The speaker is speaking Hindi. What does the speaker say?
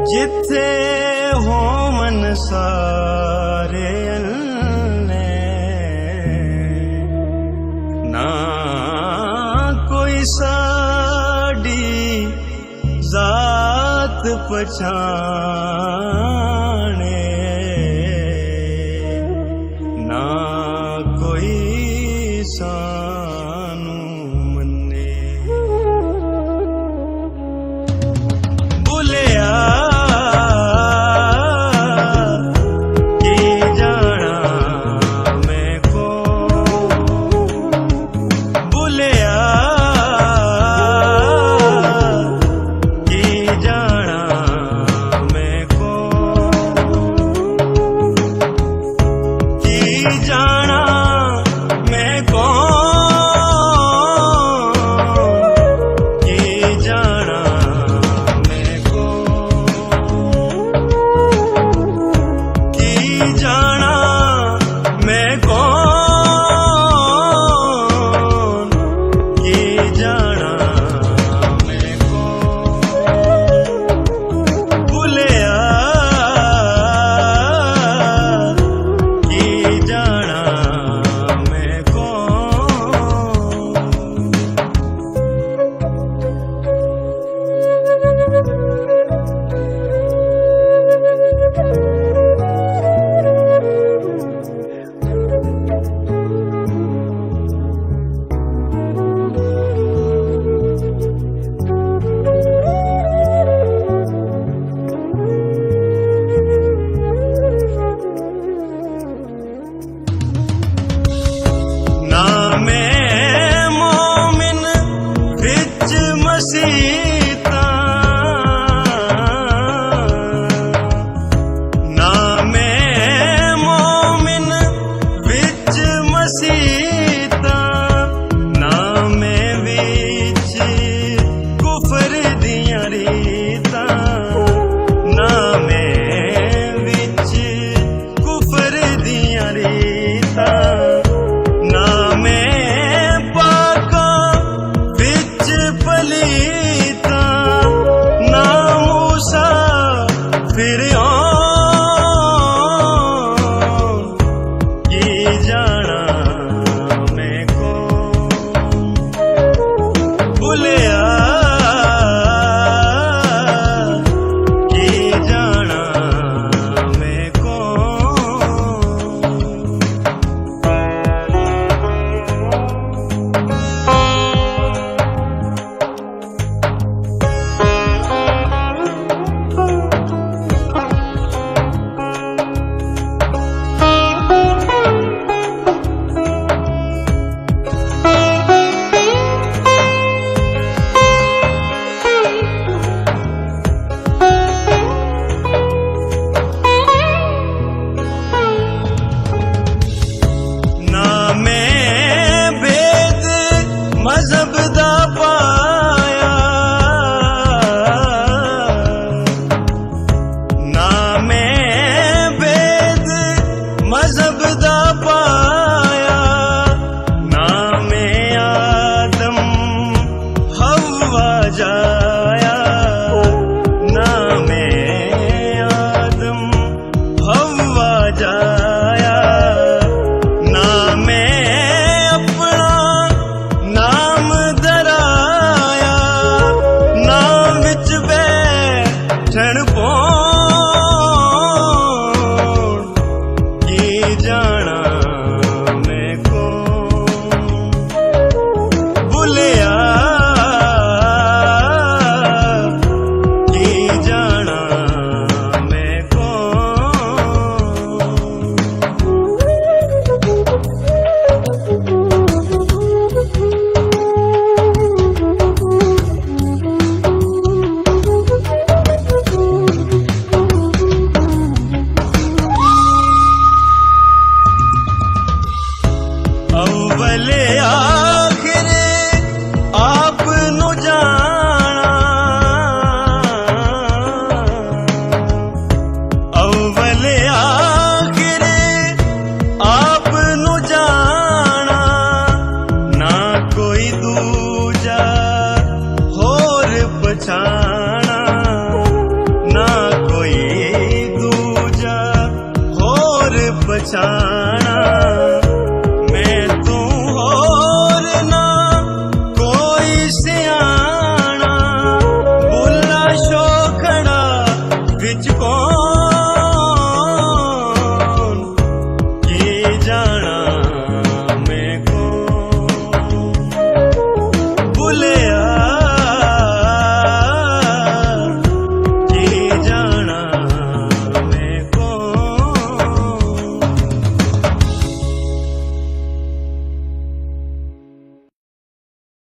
जिथे हो मन सारे अल्ले ना कोई साड़ी जात पछाने ना कोई सानू मन्ने बुलिया जाना मैं कौन, ये जाना मैं कौन, ये जाना मैं कौन, ये जाना मैं कौन, बुलिया मसीता ना मैं मोमिन विच मसीता ना मैं विच कुफर दियां रीता ना मैं विच कुफर दियां रीता ना मैं पाका विच पलीता ना मूसा फिरौन, ये जाना मैं कौन, बुलिया ये जाना मैं कौन। जाना